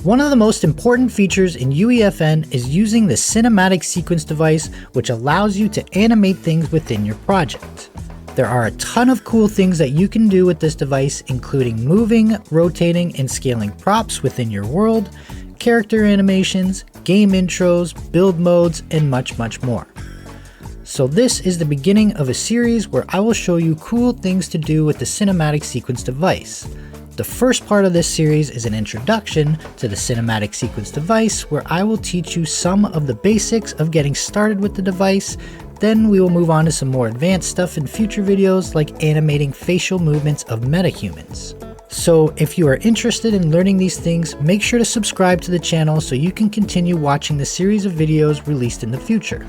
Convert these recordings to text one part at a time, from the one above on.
One of the most important features in UEFN is using the cinematic sequence device, which allows you to animate things within your project. There are a ton of cool things that you can do with this device, including moving, rotating, and scaling props within your world, character animations, game intros, build modes, and much more. So this is the beginning of a series where I will show you cool things to do with the cinematic sequence device. The first part of this series is an introduction to the cinematic sequence device, where I will teach you some of the basics of getting started with the device. Then we will move on to some more advanced stuff in future videos, like animating facial movements of metahumans. So if you are interested in learning these things, make sure to subscribe to the channel so you can continue watching the series of videos released in the future.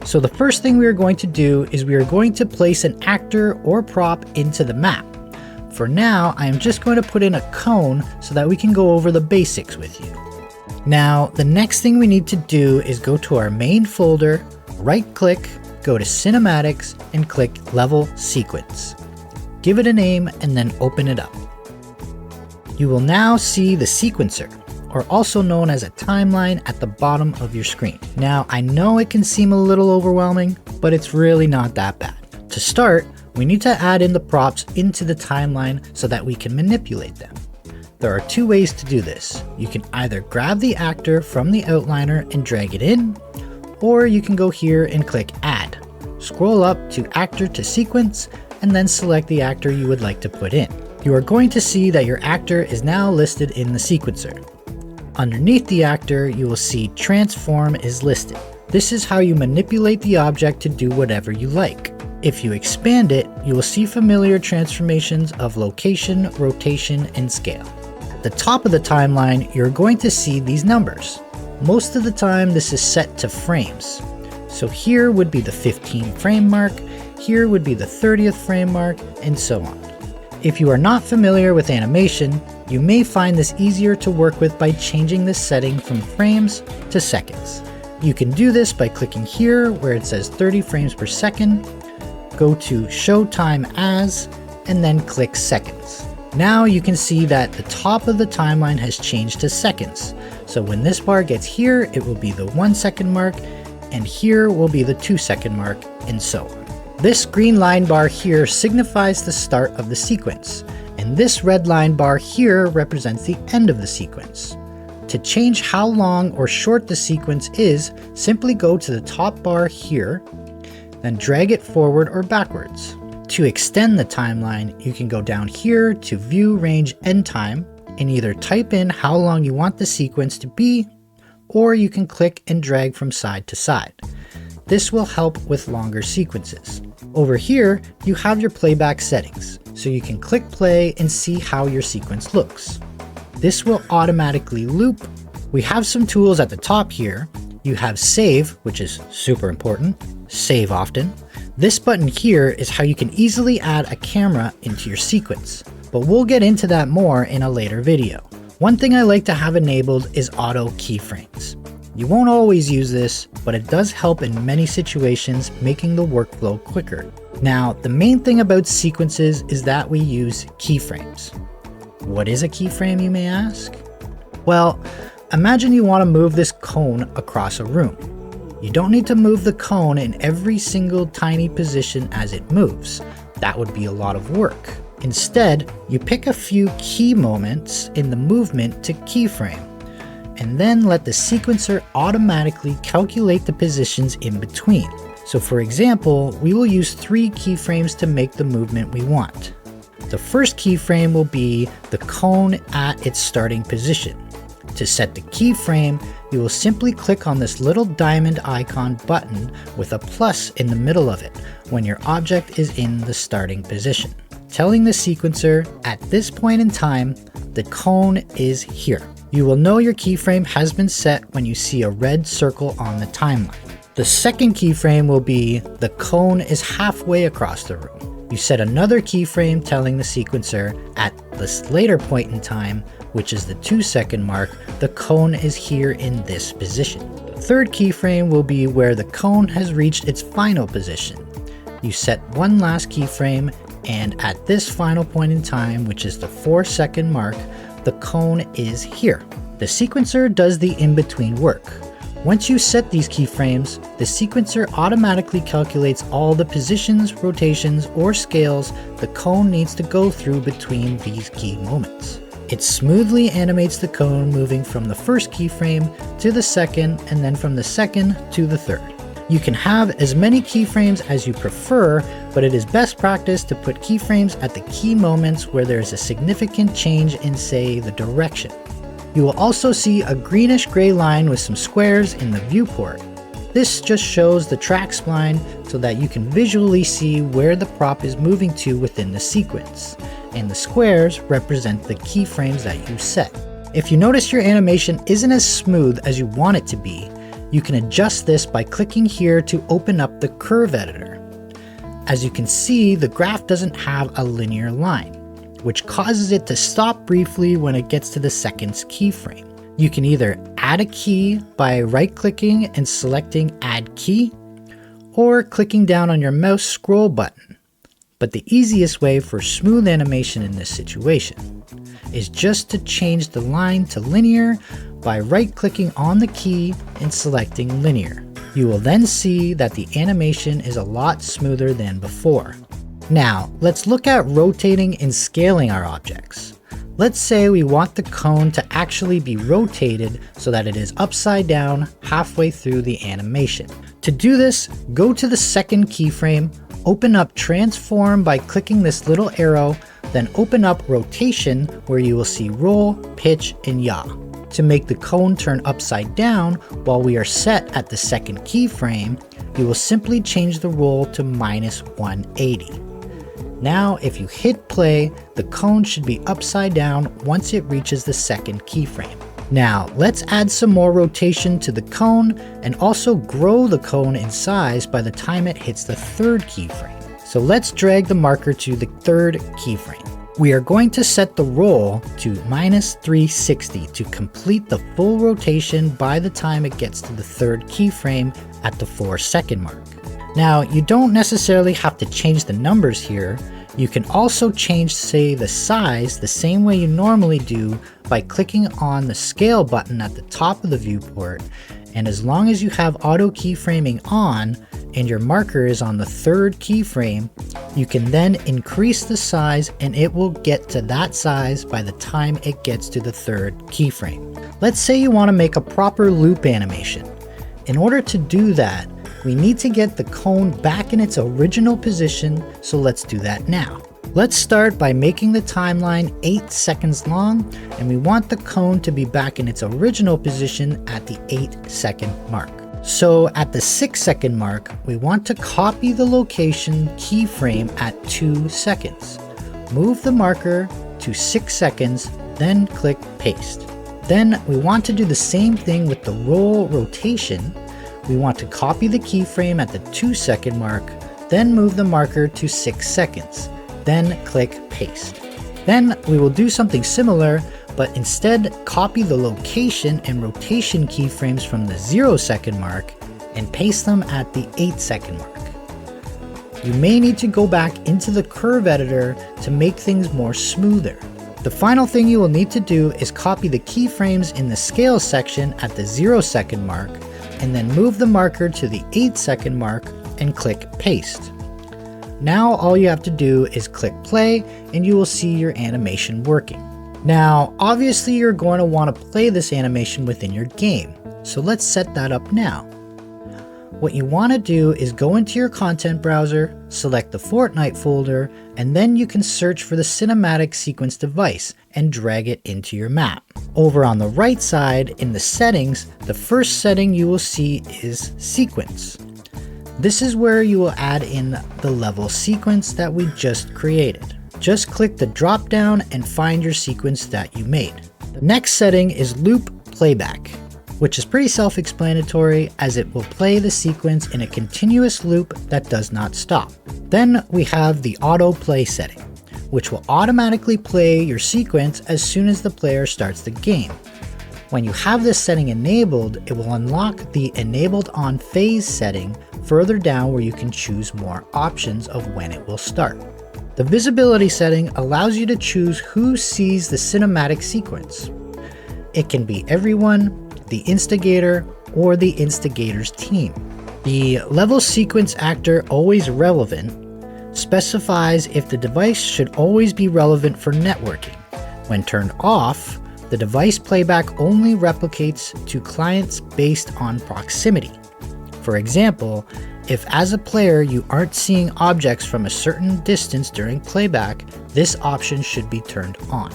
So the first thing we are going to do is we are going to place an actor or prop into the map. For now, I am just going to put in a cone so that we can go over the basics with you. Now, the next thing we need to do is go to our main folder, right-click, go to Cinematics, and click Level Sequence. Give it a name and then open it up. You will now see the sequencer, or also known as a timeline, at the bottom of your screen. Now, I know it can seem a little overwhelming, but it's really not that bad. To start, we need to add in the props into the timeline so that we can manipulate them. There are two ways to do this. You can either grab the actor from the outliner and drag it in, or you can go here and click Add. Scroll up to Actor to Sequence, and then select the actor you would like to put in. You are going to see that your actor is now listed in the sequencer. Underneath the actor, you will see Transform is listed. This is how you manipulate the object to do whatever you like. If you expand it, you will see familiar transformations of location, rotation, and scale. At the top of the timeline, you're going to see these numbers. Most of the time, this is set to frames. So here would be the 15th frame mark, here would be the 30th frame mark, and so on. If you are not familiar with animation, you may find this easier to work with by changing this setting from frames to seconds. You can do this by clicking here where it says 30 frames per second, go to Show Time As, and then click Seconds. Now you can see that the top of the timeline has changed to seconds. So when this bar gets here, it will be the 1 second mark, and here will be the 2 second mark, and so on. This green line bar here signifies the start of the sequence, and this red line bar here represents the end of the sequence. To change how long or short the sequence is, simply go to the top bar here, then drag it forward or backwards. To extend the timeline, you can go down here to View Range End Time and either type in how long you want the sequence to be, or you can click and drag from side to side. This will help with longer sequences. Over here, you have your playback settings, so you can click play and see how your sequence looks. This will automatically loop. We have some tools at the top here. You have Save, which is super important. Save often. This button here is how you can easily add a camera into your sequence, but we'll get into that more in a later video. One thing I like to have enabled is auto keyframes. You won't always use this, but it does help in many situations, making the workflow quicker. Now, the main thing about sequences is that we use keyframes. What is a keyframe, you may ask? Well, imagine you want to move this cone across a room. You don't need to move the cone in every single tiny position as it moves. That would be a lot of work. Instead, you pick a few key moments in the movement to keyframe, and then let the sequencer automatically calculate the positions in between. So for example, we will use 3 keyframes to make the movement we want. The first keyframe will be the cone at its starting position. To set the keyframe, you will simply click on this little diamond icon button with a plus in the middle of it when your object is in the starting position, telling the sequencer at this point in time, the cone is here. You will know your keyframe has been set when you see a red circle on the timeline. The second keyframe will be the cone is halfway across the room. You set another keyframe telling the sequencer at this later point in time, which is the 2 second mark, the cone is here in this position. The third keyframe will be where the cone has reached its final position. You set one last keyframe, and at this final point in time, which is the 4 second mark, the cone is here. The sequencer does the in-between work. Once you set these keyframes, the sequencer automatically calculates all the positions, rotations, or scales the cone needs to go through between these key moments. It smoothly animates the cone moving from the first keyframe to the second, and then from the second to the third. You can have as many keyframes as you prefer, but it is best practice to put keyframes at the key moments where there is a significant change in, say, the direction. You will also see a greenish gray line with some squares in the viewport. This just shows the track spline so that you can visually see where the prop is moving to within the sequence, and the squares represent the keyframes that you set. If you notice your animation isn't as smooth as you want it to be, you can adjust this by clicking here to open up the curve editor. As you can see, the graph doesn't have a linear line, which causes it to stop briefly when it gets to the second keyframe. You can either add a key by right-clicking and selecting Add Key, or clicking down on your mouse scroll button. But the easiest way for smooth animation in this situation is just to change the line to linear by right-clicking on the key and selecting linear. You will then see that the animation is a lot smoother than before. Now, let's look at rotating and scaling our objects. Let's say we want the cone to actually be rotated so that it is upside down halfway through the animation. To do this, go to the second keyframe, open up Transform by clicking this little arrow, then open up Rotation where you will see Roll, Pitch, and Yaw. To make the cone turn upside down while we are set at the second keyframe, you will simply change the roll to -180. Now, if you hit play, the cone should be upside down once it reaches the second keyframe. Now, let's add some more rotation to the cone and also grow the cone in size by the time it hits the third keyframe. So let's drag the marker to the third keyframe. We are going to set the roll to -360 to complete the full rotation by the time it gets to the third keyframe at the 4-second mark. Now, you don't necessarily have to change the numbers here. You can also change, say, the size the same way you normally do by clicking on the scale button at the top of the viewport, and as long as you have auto keyframing on and your marker is on the third keyframe, you can then increase the size and it will get to that size by the time it gets to the third keyframe. Let's say you want to make a proper loop animation. In order to do that, we need to get the cone back in its original position, so let's do that now. Let's start by making the timeline 8 seconds long, and we want the cone to be back in its original position at the 8-second mark. So at the 6-second mark, we want to copy the location keyframe at 2 seconds. Move the marker to 6 seconds, then click Paste. Then we want to do the same thing with the roll rotation. We want to copy the keyframe at the 2-second mark, then move the marker to 6 seconds, then click Paste. Then we will do something similar, but instead copy the location and rotation keyframes from the 0-second mark and paste them at the 8-second mark. You may need to go back into the curve editor to make things more smoother. The final thing you will need to do is copy the keyframes in the scale section at the 0-second mark, and then move the marker to the 8-second mark and click Paste. Now all you have to do is click play and you will see your animation working. Now obviously you're going to want to play this animation within your game, so let's set that up now. What you want to do is go into your content browser, select the Fortnite folder, and then you can search for the cinematic sequence device and drag it into your map. Over on the right side in the settings, the first setting you will see is sequence. This is where you will add in the level sequence that we just created. Just click the drop down and find your sequence that you made. The next setting is loop playback, which is pretty self-explanatory as it will play the sequence in a continuous loop that does not stop. Then we have the autoplay setting, which will automatically play your sequence as soon as the player starts the game. When you have this setting enabled, it will unlock the enabled on phase setting further down where you can choose more options of when it will start. The visibility setting allows you to choose who sees the cinematic sequence. It can be everyone, the instigator, or the instigator's team. The level sequence actor always relevant specifies if the device should always be relevant for networking. When turned off, the device playback only replicates to clients based on proximity. For example, if as a player you aren't seeing objects from a certain distance during playback, this option should be turned on.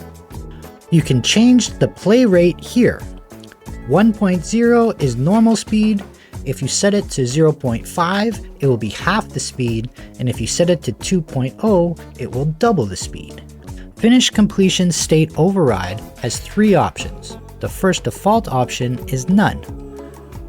You can change the play rate here. 1.0 is normal speed. If you set it to 0.5, it will be half the speed, and if you set it to 2.0, it will double the speed. Finish completion state override has 3 options. The first default option is none.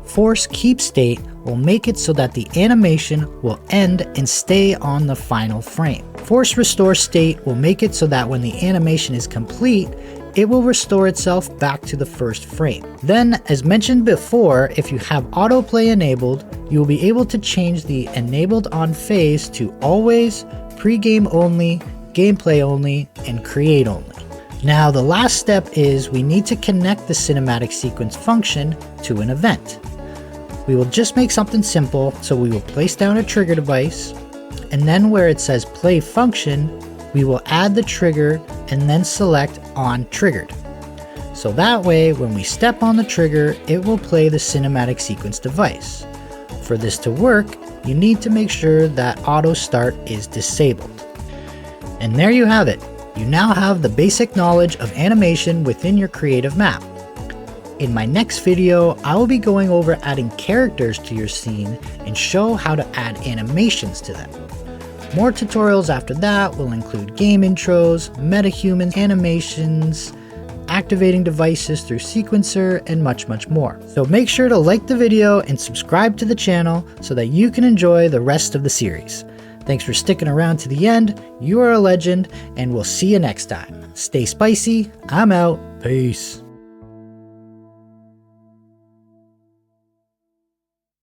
Force keep state will make it so that the animation will end and stay on the final frame. Force restore state will make it so that when the animation is complete, it will restore itself back to the first frame. Then, as mentioned before, if you have autoplay enabled, you will be able to change the enabled on phase to always, pre-game only, gameplay only, and create only. Now the last step is we need to connect the cinematic sequence function to an event. We will just make something simple, so we will place down a trigger device, and then where it says play function, we will add the trigger and then select on triggered. So that way, when we step on the trigger, it will play the cinematic sequence device. For this to work, you need to make sure that auto start is disabled. And there you have it. You now have the basic knowledge of animation within your creative map. In my next video, I will be going over adding characters to your scene and show how to add animations to them. More tutorials after that will include game intros, metahuman animations, activating devices through sequencer, and much more. So make sure to like the video and subscribe to the channel so that you can enjoy the rest of the series. Thanks for sticking around to the end. You are a legend, and we'll see you next time. Stay spicy. I'm out. Peace.